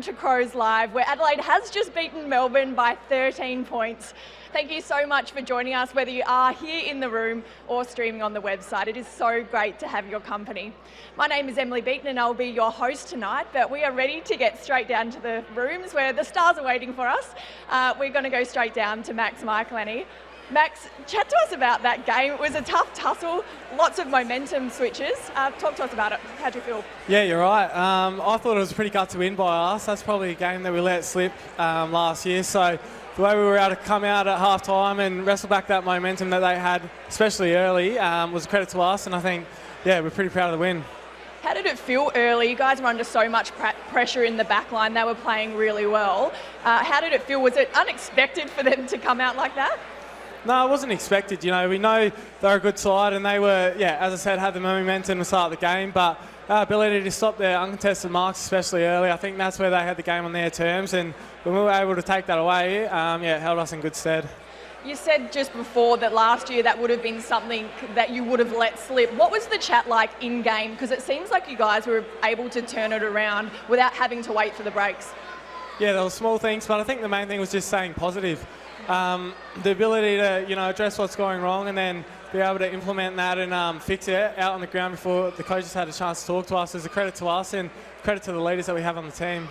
to Crows Live, where Adelaide has just beaten Melbourne by 13 points. Thank you so much for joining us, whether you are here in the room or streaming on the website. It is so great to have your company. My name is Emily Beaton and I'll be your host tonight, but we are ready to get straight down to the rooms where the stars are waiting for us. We're going to go straight down to Max Michalanney. Max, chat to us about that game. It was a tough tussle, lots of momentum switches. Talk to us about it. How'd you feel? Yeah, you're right. I thought it was a pretty gutsy win by us. That's probably a game that we let slip last year. So the way we were able to come out at half-time and wrestle back that momentum that they had, especially early, was a credit to us. And I think, yeah, we're pretty proud of the win. How did it feel early? You guys were under so much pressure in the back line. They were playing really well. How did it feel? Was it unexpected for them to come out like that? No, it wasn't expected. You know, we know they're a good side and they were, yeah, as I said, had the momentum to start the game, but our ability to stop their uncontested marks, especially early, I think that's where they had the game on their terms, and when we were able to take that away, yeah, it held us in good stead. You said just before that last year that would have been something that you would have let slip. What was the chat like in-game? Because it seems like you guys were able to turn it around without having to wait for the breaks. Yeah, there were small things, but I think the main thing was just staying positive. The ability to, you know, address what's going wrong and then be able to implement that and fix it out on the ground before the coaches had a chance to talk to us is a credit to us and credit to the leaders that we have on the team.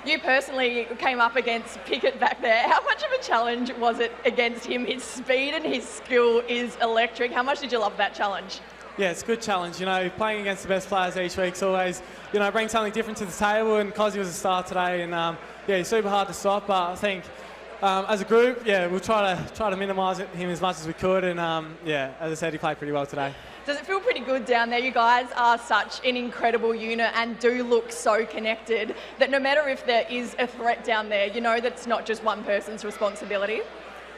You personally came up against Pickett back there. How much of a challenge was it against him? His speed and his skill is electric. How much did you love that challenge? Yeah, it's a good challenge. You know, playing against the best players each week's always, you know, bring something different to the table, and Cozzy was a star today, and yeah, he's super hard to stop, but I think as a group, yeah, we'll try to minimise him as much as we could, and yeah, as I said, he played pretty well today. Does it feel pretty good down there? You guys are such an incredible unit and do look so connected that no matter if there is a threat down there, you know that it's not just one person's responsibility.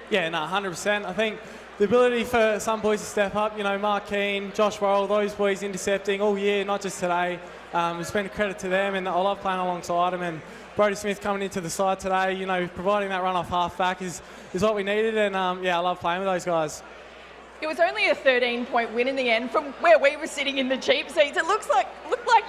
Yeah, no, 100%. I think the ability for some boys to step up, you know, Mark Keane, Josh Worrell, those boys intercepting all year, not just today. It's been a credit to them, and I love playing alongside them. And Brodie Smith coming into the side today, you know, providing that run off half back is what we needed, and yeah, I love playing with those guys. It was only a 13-point win in the end. From where we were sitting in the cheap seats, it looked like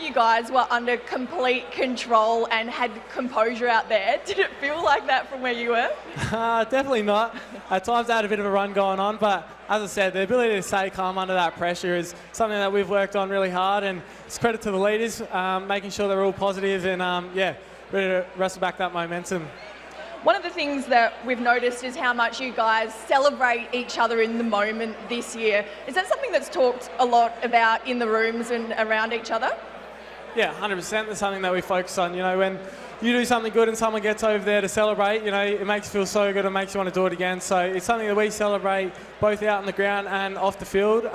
you guys were under complete control and had composure out there. Did it feel like that from where you were? Definitely not. At times I had a bit of a run going on, but as I said, the ability to stay calm under that pressure is something that we've worked on really hard, and it's credit to the leaders, making sure they're all positive and yeah, ready to wrestle back that momentum. One of the things that we've noticed is how much you guys celebrate each other in the moment this year. Is that something that's talked a lot about in the rooms and around each other? Yeah, 100%. That's something that we focus on. You know, when you do something good and someone gets over there to celebrate, you know, it makes you feel so good and makes you want to do it again. So it's something that we celebrate both out on the ground and off the field.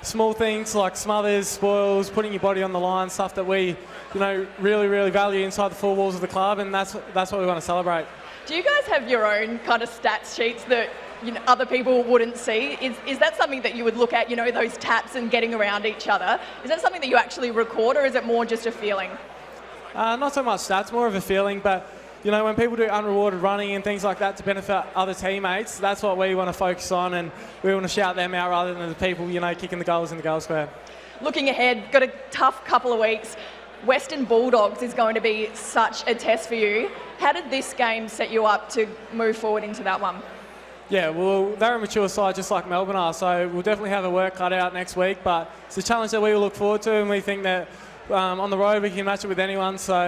Small things like smothers, spoils, putting your body on the line, stuff that we, you know, really, really value inside the four walls of the club, and that's what we want to celebrate. Do you guys have your own kind of stats sheets that, you know, other people wouldn't see? Is that something that you would look at, you know, those taps and getting around each other? Is that something that you actually record, or is it more just a feeling? Not so much stats, more of a feeling, but you know, when people do unrewarded running and things like that to benefit other teammates, that's what we want to focus on, and we want to shout them out rather than the people, you know, kicking the goals in the goal square. Looking ahead, got a tough couple of weeks. Western Bulldogs is going to be such a test for you. How did this game set you up to move forward into that one? Yeah, well, they're a mature side just like Melbourne are, so we'll definitely have a work cut out next week, but it's a challenge that we will look forward to, and we think that on the road we can match it with anyone, so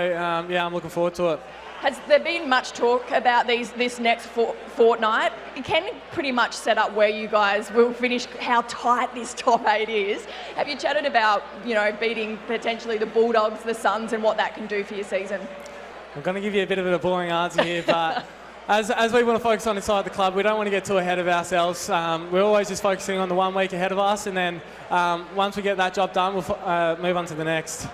yeah, I'm looking forward to it. Has there been much talk about this next fortnight? You can pretty much set up where you guys will finish, how tight this top 8 is. Have you chatted about, you know, beating potentially the Bulldogs, the Suns, and what that can do for your season? I'm going to give you a bit of a boring answer here, but as we want to focus on inside the club, we don't want to get too ahead of ourselves. We're always just focusing on the 1 week ahead of us, and then once we get that job done, we'll move on to the next.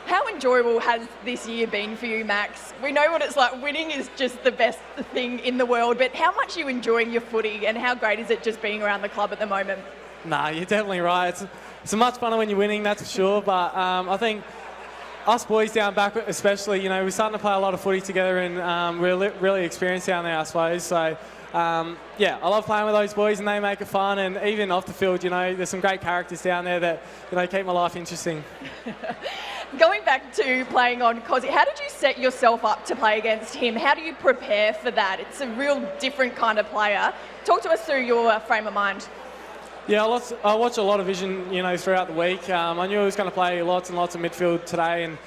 How enjoyable has this year been for you, Max? We know what it's like. Winning is just the best thing in the world, but how much are you enjoying your footy, and how great is it just being around the club at the moment? Nah, you're definitely right. It's much funner when you're winning, that's for sure, but I think us boys down back especially, you know, we're starting to play a lot of footy together, and we're really experienced down there, I suppose. So, yeah, I love playing with those boys, and they make it fun, and even off the field, you know, there's some great characters down there that, you know, keep my life interesting. Going back to playing on Cozzy, how did you set yourself up to play against him? How do you prepare for that? It's a real different kind of player. Talk to us through your frame of mind. Yeah, I watch a lot of vision, throughout the week. I knew he was going to play lots and lots of midfield today, and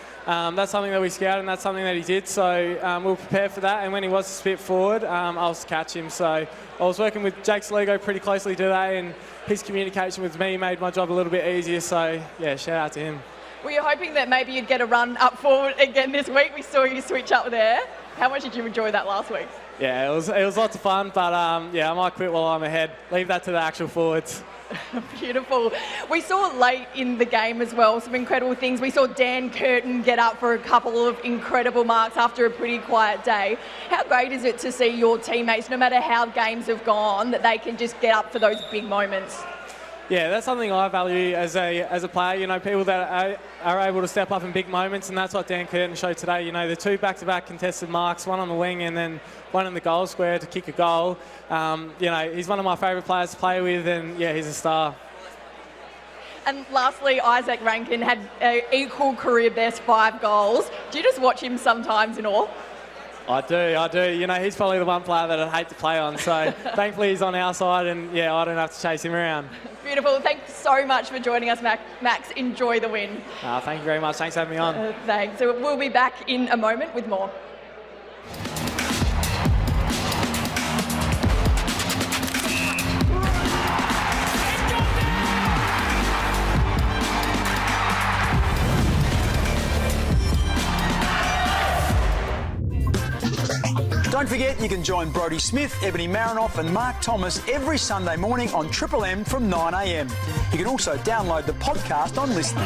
that's something that we scouted, and that's something that he did. So we were prepared for that. And when he was to spit forward, I was to catch him. So I was working with Jake Saligo pretty closely today, and his communication with me made my job a little bit easier. So yeah, shout out to him. Were you hoping that maybe you'd get a run up forward again this week? We saw you switch up there. How much did you enjoy that last week? Yeah, it was lots of fun, but I might quit while I'm ahead. Leave that to the actual forwards. Beautiful. We saw late in the game as well some incredible things. We saw Dan Curtin get up for a couple of incredible marks after a pretty quiet day. How great is it to see your teammates, no matter how games have gone, that they can just get up for those big moments? Yeah, that's something I value as a player. People that are able to step up in big moments, and that's what Dan Curtin showed today. The 2 back-to-back contested marks, one on the wing and then one in the goal square to kick a goal. He's one of my favourite players to play with, and yeah, he's a star. And lastly, Isaac Rankin had an equal career best 5 goals. Do you just watch him sometimes in awe? I do. He's probably the one player that I'd hate to play on. So thankfully he's on our side, and yeah, I don't have to chase him around. Beautiful. Thanks so much for joining us, Max. Enjoy the win. Thank you very much. Thanks for having me on. Thanks. So we'll be back in a moment with more. Don't forget, you can join Brodie Smith, Ebony Marinoff and Mark Thomas every Sunday morning on Triple M from 9 a.m. You can also download the podcast on Listening.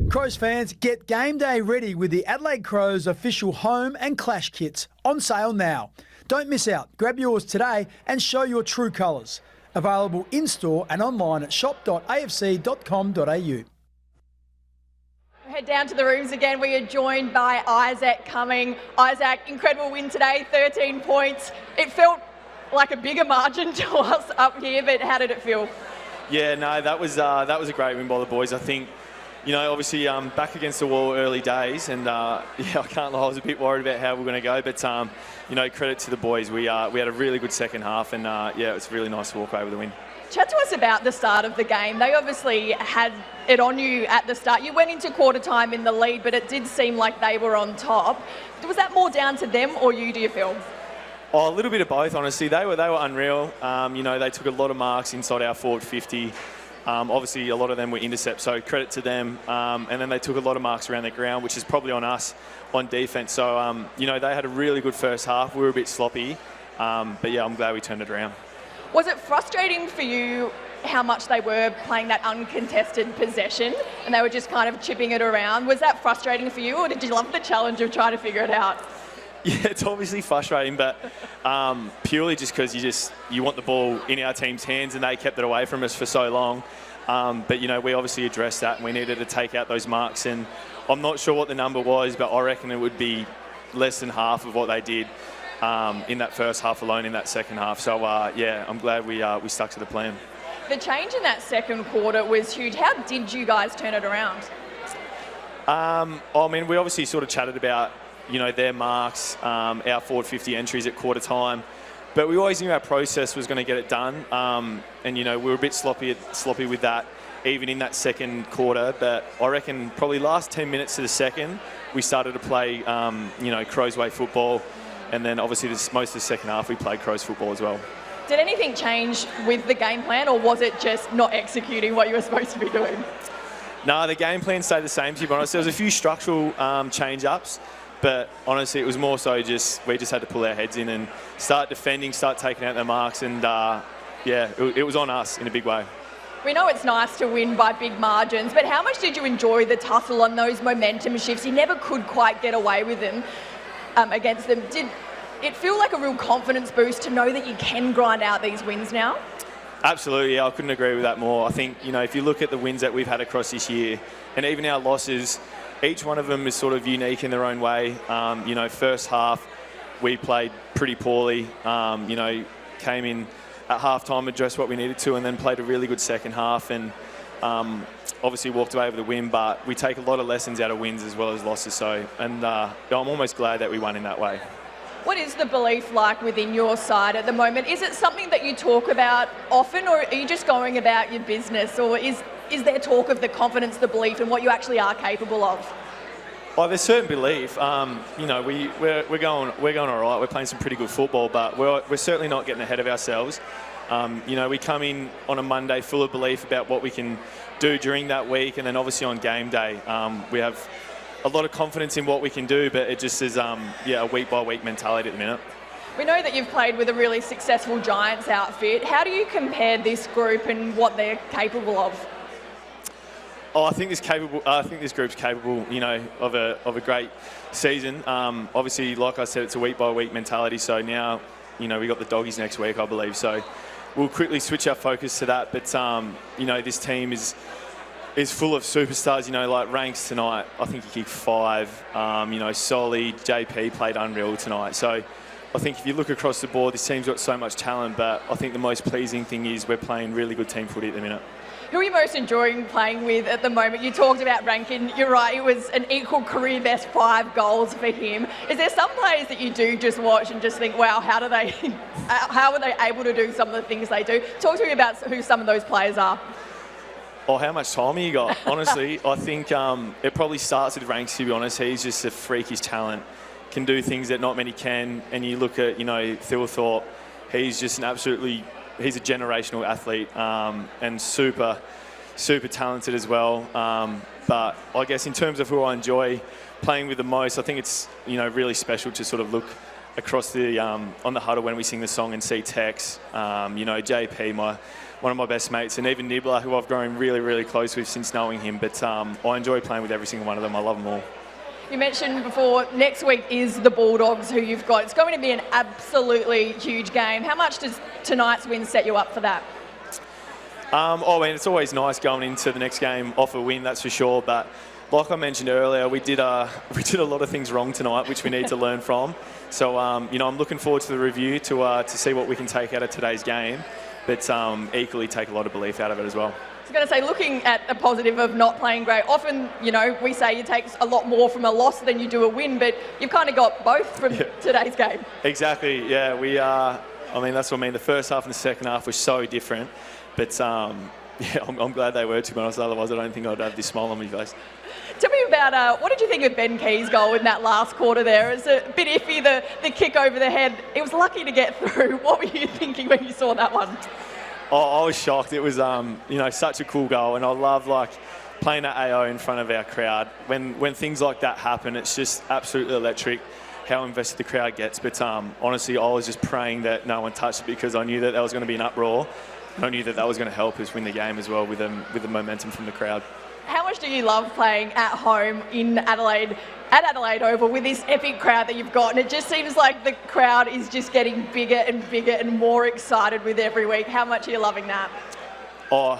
Crows fans, get game day ready with the Adelaide Crows official home and clash kits on sale now. Don't miss out. Grab yours today and show your true colours. Available in-store and online at shop.afc.com.au. Head down to the rooms again. We are joined by Isaac Cumming. Isaac, incredible win today, 13 points. It felt like a bigger margin to us up here, but how did it feel? Yeah, no, that was a great win by the boys. I think, obviously back against the wall early days, and I can't lie, I was a bit worried about how we're going to go, but credit to the boys. We had a really good second half, and it was really nice to walk away with the win. Chat to us about the start of the game. They obviously had it on you at the start. You went into quarter time in the lead, but it did seem like they were on top. Was that more down to them or you, do you feel? Oh, a little bit of both, honestly. They were unreal. They took a lot of marks inside our forward 50. Obviously, a lot of them were intercepts, so credit to them. And then they took a lot of marks around the ground, which is probably on us on defence. So, they had a really good first half. We were a bit sloppy. But, yeah, I'm glad we turned it around. Was it frustrating for you how much they were playing that uncontested possession and they were just kind of chipping it around? Was that frustrating for you, or did you love the challenge of trying to figure it out? Yeah, it's obviously frustrating, but purely just because you want the ball in our team's hands, and they kept it away from us for so long. But we obviously addressed that, and we needed to take out those marks. And I'm not sure what the number was, but I reckon it would be less than half of what they did in that first half alone in that second half. So, I'm glad we stuck to the plan. The change in that second quarter was huge. How did you guys turn it around? We obviously sort of chatted about, their marks, our forward 50 entries at quarter time. But we always knew our process was going to get it done. We were a bit sloppy with that, even in that second quarter. But I reckon probably last 10 minutes to the second, we started to play, Crows way football. And then obviously most of the second half we played Crows football as well. Did anything change with the game plan, or was it just not executing what you were supposed to be doing? No, the game plan stayed the same, to be honest. There was a few structural change-ups, but honestly it was more so we just had to pull our heads in and start defending, start taking out their marks, and it was on us in a big way. We know it's nice to win by big margins, but how much did you enjoy the tussle on those momentum shifts? You never could quite get away with them against them. Did it feel like a real confidence boost to know that you can grind out these wins now? Absolutely, I couldn't agree with that more. I think, if you look at the wins that we've had across this year, and even our losses, each one of them is sort of unique in their own way. First half, we played pretty poorly, came in at half-time, addressed what we needed to, and then played a really good second half. And, Obviously walked away with the win, but we take a lot of lessons out of wins as well as losses. So, and I'm almost glad that we won in that way. What is the belief like within your side at the moment? Is it something that you talk about often, or are you just going about your business, or is there talk of the confidence, the belief, and what you actually are capable of? Well, there's certain belief. You know, we're going all right. We're playing some pretty good football, but we're certainly not getting ahead of ourselves. You know, we come in on a Monday full of belief about what we can do during that week, and then obviously on game day, we have a lot of confidence in what we can do, but it just is, a week-by-week mentality at the minute. We know that you've played with a really successful Giants outfit. How do you compare this group and what they're capable of? Oh, I think this group's capable, you know, of a great season. Obviously, like I said, it's a week-by-week mentality. So now, you know, we got the Doggies next week, I believe. So we'll quickly switch our focus to that. But you know, this team is full of superstars. You know, like Ranks tonight, I think he kicked 5. You know, Solly, JP played unreal tonight. So I think if you look across the board, this team's got so much talent. But I think the most pleasing thing is we're playing really good team footy at the minute. Who are you most enjoying playing with at the moment? You talked about Rankin. You're right, it was an equal career best 5 goals for him. Is there some players that you do just watch and just think, wow, how are they able to do some of the things they do? Talk to me about who some of those players are. Oh, how much time have you got? Honestly, I think it probably starts with Ranks, to be honest. He's just a freakish talent, can do things that not many can. And you look at, you know, Thilthorpe, he's just he's a generational athlete and super talented as well. But I guess in terms of who I enjoy playing with the most, I think it's, you know, really special to sort of look across the on the huddle when we sing the song and see Tex, you know, JP, one of my best mates, and even Nibbler, who I've grown really, really close with since knowing him. But I enjoy playing with every single one of them. I love them all. You mentioned before, next week is the Bulldogs who you've got. It's going to be an absolutely huge game. How much does tonight's win set you up for that? I mean, it's always nice going into the next game off a win, that's for sure. But like I mentioned earlier, we did a lot of things wrong tonight, which we need to learn from. So, you know, I'm looking forward to the review to see what we can take out of today's game, but equally take a lot of belief out of it as well. I was going to say, looking at the positive of not playing great, often, you know, we say you take a lot more from a loss than you do a win, but you've kind of got both from today's game. Exactly, yeah. I mean, that's what I mean. The first half and the second half were so different, but yeah, I'm glad they were, to be honest. Otherwise, I don't think I'd have this smile on my face. Tell me about, what did you think of Ben Key's goal in that last quarter there? It's a bit iffy, the kick over the head. It was lucky to get through. What were you thinking when you saw that one? Oh, I was shocked. It was, you know, such a cool goal, and I love playing at AO in front of our crowd. When things like that happen, it's just absolutely electric how invested the crowd gets. But honestly, I was just praying that no one touched it, because I knew that there was going to be an uproar, and I knew that was going to help us win the game as well with the momentum from the crowd. How much do you love playing at home in Adelaide, at Adelaide Oval, with this epic crowd that you've got? And it just seems like the crowd is just getting bigger and bigger and more excited with every week. How much are you loving that? Oh,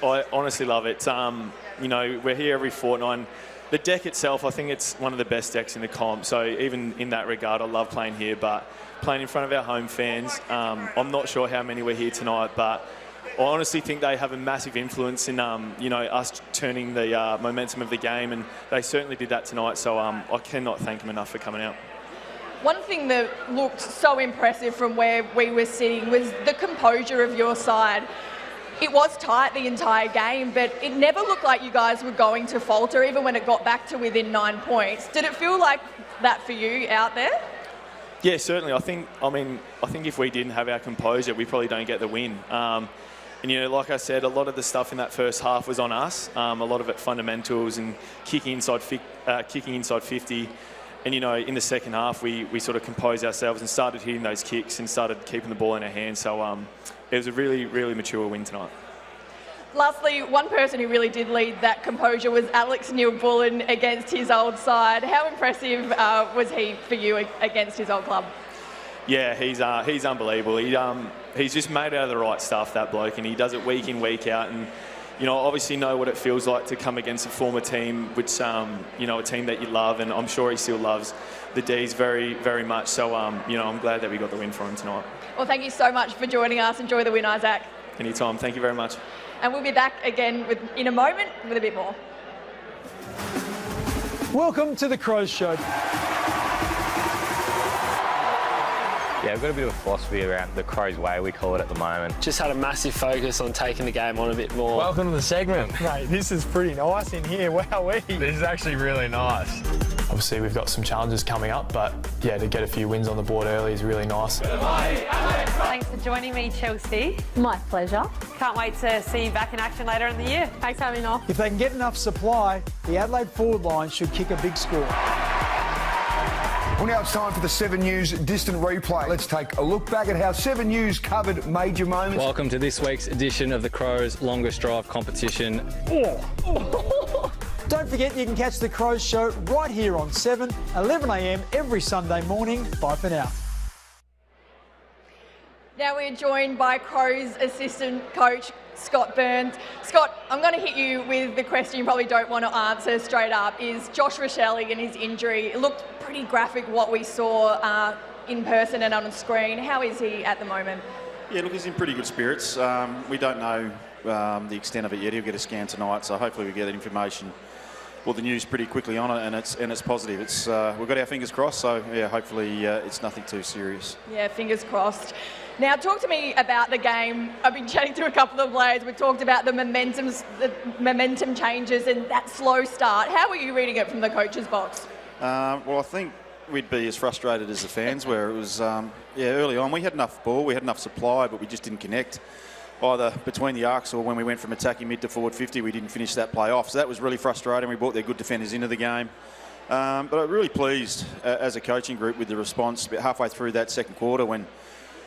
I honestly love it. You know, we're here every fortnight. The deck itself, I think it's one of the best decks in the comp. So even in that regard, I love playing here. But playing in front of our home fans, I'm not sure how many were here tonight, but I honestly think they have a massive influence in, you know, us turning the momentum of the game, and they certainly did that tonight. So I cannot thank them enough for coming out. One thing that looked so impressive from where we were sitting was the composure of your side. It was tight the entire game, but it never looked like you guys were going to falter, even when it got back to within 9 points. Did it feel like that for you out there? Yeah, certainly. I think if we didn't have our composure, we probably don't get the win. And, you know, like I said, a lot of the stuff in that first half was on us. A lot of it fundamentals and kicking inside 50. And, you know, in the second half, we sort of composed ourselves and started hitting those kicks and started keeping the ball in our hands. So it was a really, really mature win tonight. Lastly, one person who really did lead that composure was Alex Neil-Bullen against his old side. How impressive was he for you against his old club? Yeah, he's unbelievable. He's just made out of the right stuff, that bloke, and he does it week in, week out. And, you know, obviously know what it feels like to come against a former team, which, you know, a team that you love, and I'm sure he still loves the D's very, very much. So, you know, I'm glad that we got the win for him tonight. Well, thank you so much for joining us. Enjoy the win, Isaac. Anytime. Thank you very much. And we'll be back again in a moment with a bit more. Welcome to the Crows Show. Yeah, we've got a bit of a philosophy around the Crows way, we call it at the moment. Just had a massive focus on taking the game on a bit more. Welcome to the segment. Mate, this is pretty nice in here. Wowee. This is actually really nice. Obviously, we've got some challenges coming up, but yeah, to get a few wins on the board early is really nice. Thanks for joining me, Chelsea. My pleasure. Can't wait to see you back in action later in the year. Thanks for having me on. If they can get enough supply, the Adelaide forward line should kick a big score. Well, now it's time for the 7 News Distant Replay. Let's take a look back at how 7 News covered major moments. Welcome to this week's edition of the Crows Longest Drive competition. Don't forget you can catch the Crows Show right here on 7, 11 a.m. every Sunday morning. Bye for now. Now we're joined by Crows assistant coach Scott Burns. Scott, I'm going to hit you with the question you probably don't want to answer straight up. Is Josh Rachele and his injury? It looked pretty graphic what we saw in person and on screen. How is he at the moment? Yeah, look, he's in pretty good spirits. We don't know the extent of it yet. He'll get a scan tonight, so hopefully we get that information, well, the news pretty quickly on it, and it's positive. We've got our fingers crossed, so yeah, hopefully it's nothing too serious. Yeah, fingers crossed. Now, talk to me about the game. I've been chatting to a couple of players. We've talked about the momentum changes and that slow start. How were you reading it from the coach's box? Well, I think we'd be as frustrated as the fans were. It was, early on we had enough ball, we had enough supply, but we just didn't connect. Either between the arcs or when we went from attacking mid to forward 50, we didn't finish that play off. So that was really frustrating. We brought their good defenders into the game. But I'm really pleased as a coaching group with the response about halfway through that second quarter when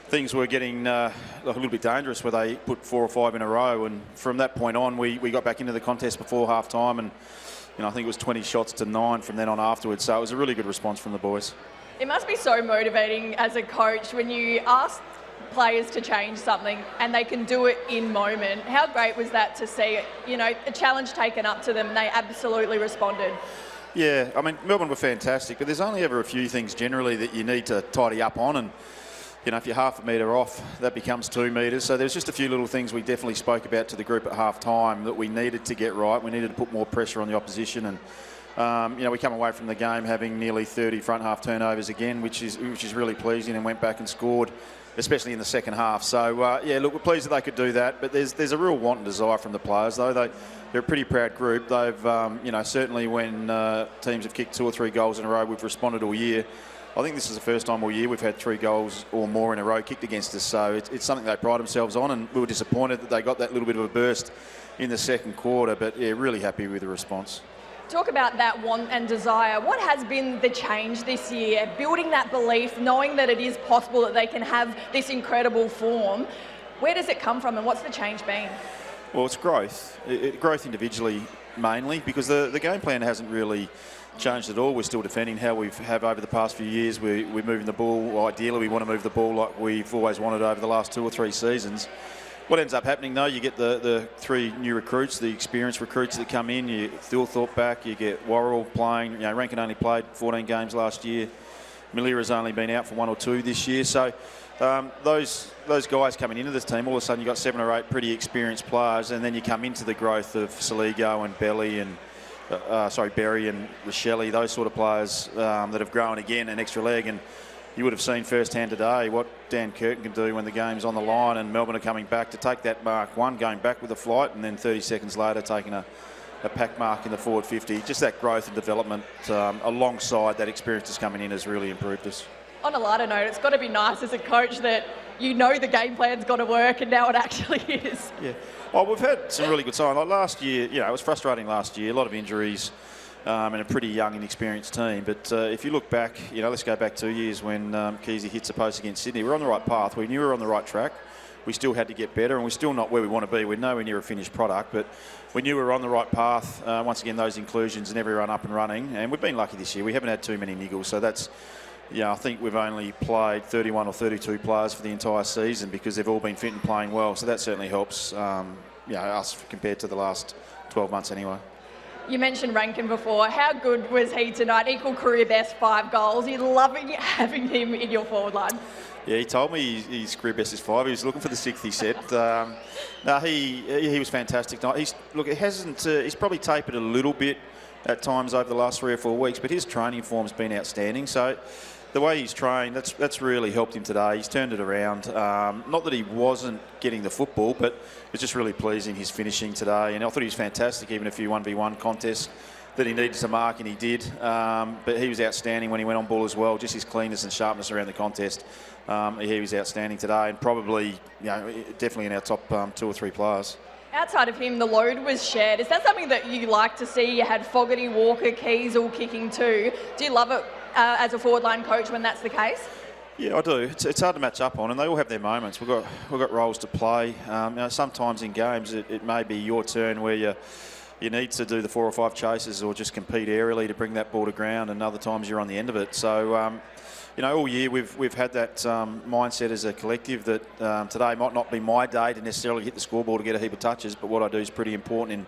things were getting a little bit dangerous, where they put 4 or 5 in a row. And from that point on, we got back into the contest before half time. And I think it was 20 shots to 9 from then on afterwards. So it was a really good response from the boys. It must be so motivating as a coach when you ask players to change something and they can do it in moment. How great was that to see, a challenge taken up to them and they absolutely responded? Yeah, I mean, Melbourne were fantastic, but there's only ever a few things generally that you need to tidy up on, and if you're half a metre off, that becomes 2 metres. So there's just a few little things we definitely spoke about to the group at half time that we needed to get right. We needed to put more pressure on the opposition, and we come away from the game having nearly 30 front half turnovers again, which is really pleasing, and went back and scored, especially in the second half. So, look, we're pleased that they could do that. But there's a real want and desire from the players, though. They're a pretty proud group. They've, certainly when teams have kicked 2 or 3 goals in a row, we've responded all year. I think this is the first time all year we've had 3 goals or more in a row kicked against us. So it's something they pride themselves on, and we were disappointed that they got that little bit of a burst in the second quarter. But, yeah, really happy with the response. Talk about that want and desire. What has been the change this year? Building that belief, knowing that it is possible that they can have this incredible form. Where does it come from, and what's the change been? Well, it's growth. Growth individually mainly, because the game plan hasn't really changed at all. We're still defending how we have over the past few years. We're moving the ball. Well, ideally, we want to move the ball like we've always wanted over the last 2 or 3 seasons. What ends up happening, though, you get the 3 new recruits, the experienced recruits that come in. You Thilthorpe back, you get Worrell playing. Rankin only played 14 games last year. Malira's only been out for 1 or 2 this year. So those guys coming into this team, all of a sudden you've got 7 or 8 pretty experienced players, and then you come into the growth of Saligo and Berry and Rachele, those sort of players that have grown again an extra leg. And you would have seen firsthand today what Dan Curtin can do when the game's on the line, and Melbourne are coming back to take that mark 1, going back with a flight, and then 30 seconds later taking a pack mark in the forward 50. Just that growth and development alongside that experience that's coming in has really improved us. On a lighter note, it's got to be nice as a coach that the game plan's got to work, and now it actually is. Yeah. Well, we've had some really good signs. Like last year, it was frustrating last year, a lot of injuries. And a pretty young, inexperienced team. But if you look back, let's go back 2 years when Keezy hits the post against Sydney. We're on the right path. We knew we were on the right track. We still had to get better, and we're still not where we want to be. We're nowhere near a finished product, but we knew we were on the right path. Once again, those inclusions and everyone up and running. And we've been lucky this year. We haven't had too many niggles. So that's, I think we've only played 31 or 32 players for the entire season because they've all been fit and playing well. So that certainly helps, us compared to the last 12 months anyway. You mentioned Rankin before. How good was he tonight? Equal career best 5 goals. You're loving having him in your forward line. Yeah, he told me his career best is 5. He was looking for the 6th, he said. No, he was fantastic tonight. He's probably tapered a little bit at times over the last 3 or 4 weeks, but his training form's been outstanding. So the way he's trained, that's really helped him today. He's turned it around. Not that he wasn't getting the football, but it's just really pleasing his finishing today. And I thought he was fantastic, even a few 1v1 contests that he needed to mark, and he did. But he was outstanding when he went on ball as well. Just his cleanness and sharpness around the contest. He was outstanding today, and probably, definitely in our top 2 or 3 players. Outside of him, the load was shared. Is that something that you like to see? You had Fogarty, Walker, Keys all kicking too. Do you love it as a forward line coach when that's the case? Yeah, I do. It's hard to match up on, and they all have their moments. We've got roles to play. Sometimes in games it may be your turn where you need to do the 4 or 5 chases or just compete aerially to bring that ball to ground, and other times you're on the end of it. So, all year we've had that mindset as a collective that today might not be my day to necessarily hit the scoreboard to get a heap of touches, but what I do is pretty important in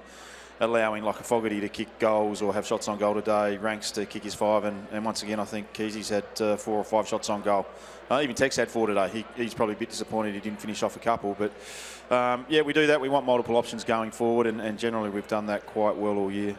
allowing like a Fogarty to kick goals or have shots on goal today, Ranks to kick his 5, and once again I think Keezy's had 4 or 5 shots on goal. Even Tex had 4 today. He's probably a bit disappointed he didn't finish off a couple, but we do that. We want multiple options going forward, and generally we've done that quite well all year.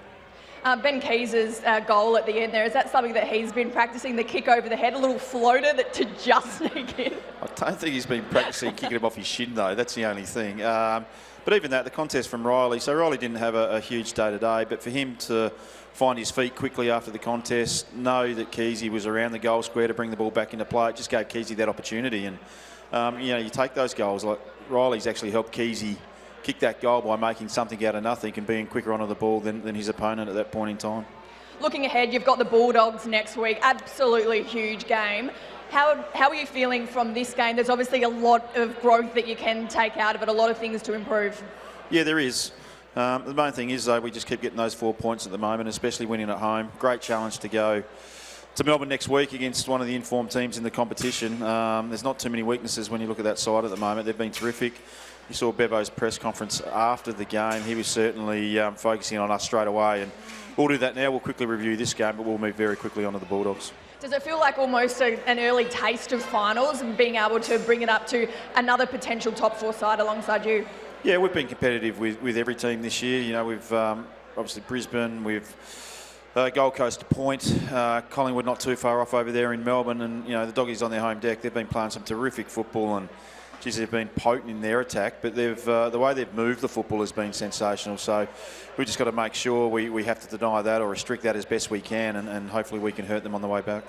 Ben Keys' goal at the end there, is that something that he's been practicing, the kick over the head, a little floater to just sneak in? I don't think he's been practicing kicking him off his shin though, that's the only thing. But even that, the contest from Riley, so Riley didn't have a huge day today, but for him to find his feet quickly after the contest, know that Keezy was around the goal square to bring the ball back into play, it just gave Keezy that opportunity. And, you take those goals, like Riley's actually helped Keezy kick that goal by making something out of nothing and being quicker onto the ball than his opponent at that point in time. Looking ahead, you've got the Bulldogs next week, absolutely huge game. How are you feeling from this game? There's obviously a lot of growth that you can take out of it, a lot of things to improve. Yeah, there is. The main thing is, though, we just keep getting those 4 points at the moment, especially winning at home. Great challenge to go to Melbourne next week against one of the informed teams in the competition. There's not too many weaknesses when you look at that side at the moment. They've been terrific. You saw Bevo's press conference after the game. He was certainly focusing on us straight away, and we'll do that now. We'll quickly review this game, but we'll move very quickly on to the Bulldogs. Does it feel like almost an early taste of finals and being able to bring it up to another potential top 4 side alongside you? Yeah, we've been competitive with every team this year. We've obviously Brisbane, we've Gold Coast to point, Collingwood not too far off over there in Melbourne, and the Doggies on their home deck. They've been playing some terrific football, and they've been potent in their attack, but the way they've moved the football has been sensational. So we've just got to make sure we have to deny that or restrict that as best we can, and hopefully we can hurt them on the way back.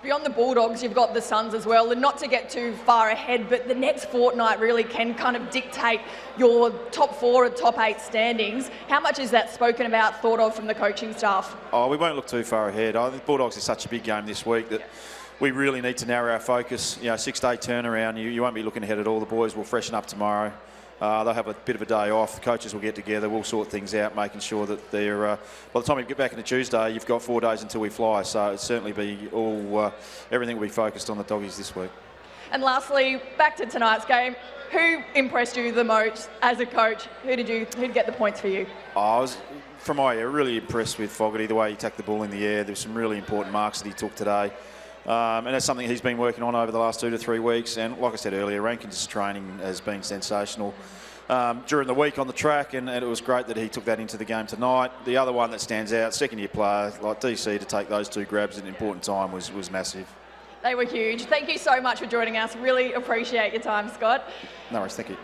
Beyond the Bulldogs, you've got the Suns as well, and not to get too far ahead, but the next fortnight really can kind of dictate your top 4 or top 8 standings. How much is that spoken about, thought of from the coaching staff? Oh, we won't look too far ahead. I think Bulldogs is such a big game this week that we really need to narrow our focus. 6-day turnaround, you won't be looking ahead at all. The boys will freshen up tomorrow. They'll have a bit of a day off. The coaches will get together. We'll sort things out, making sure that they're... by the time we get back into Tuesday, you've got 4 days until we fly. So it'll certainly be all... everything will be focused on the Doggies this week. And lastly, back to tonight's game. Who impressed you the most as a coach? Who'd get the points for you? I was, from my ear, really impressed with Fogarty, the way he tacked the ball in the air. There were some really important marks that he took today. And that's something he's been working on over the last 2 to 3 weeks. And like I said earlier, Rankin's training has been sensational during the week on the track, and it was great that he took that into the game tonight. The other one that stands out, second-year player like DC, to take those 2 grabs at an important time was massive. They were huge. Thank you so much for joining us. Really appreciate your time, Scott. No worries, thank you.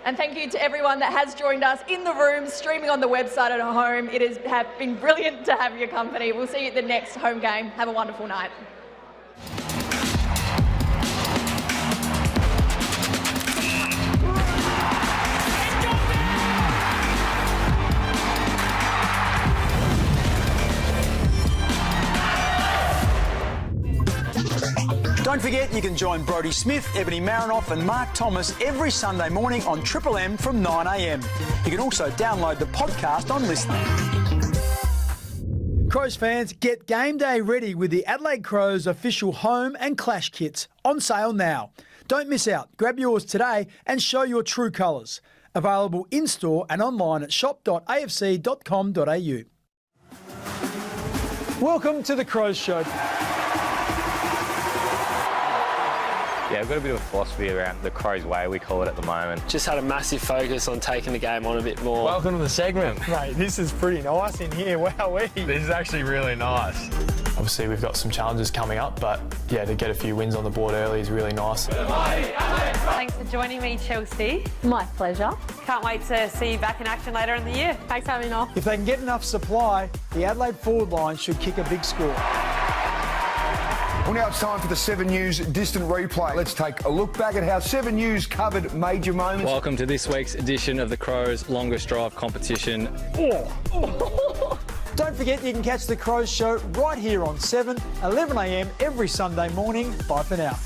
And thank you to everyone that has joined us in the room, streaming on the website at home. It has been brilliant to have your company. We'll see you at the next home game. Have a wonderful night. Don't forget, you can join Brodie Smith, Ebony Marinoff and Mark Thomas every Sunday morning on Triple M from 9 a.m. You can also download the podcast on Listening. Crows fans, get game day ready with the Adelaide Crows official home and clash kits on sale now. Don't miss out. Grab yours today and show your true colours. Available in-store and online at shop.afc.com.au. Welcome to the Crows Show. Yeah, we've got a bit of a philosophy around the Crows way, we call it at the moment. Just had a massive focus on taking the game on a bit more. Welcome to the segment. Mate, this is pretty nice in here. Wowee. This is actually really nice. Obviously, we've got some challenges coming up, but yeah, to get a few wins on the board early is really nice. Thanks for joining me, Chelsea. My pleasure. Can't wait to see you back in action later in the year. Thanks for having me on. If they can get enough supply, the Adelaide forward line should kick a big score. Well, now it's time for the 7 News distant replay. Let's take a look back at how 7 News covered major moments. Welcome to this week's edition of the Crows longest drive competition. Don't forget you can catch the Crows Show right here on 7, 11 a.m. every Sunday morning. Bye for now.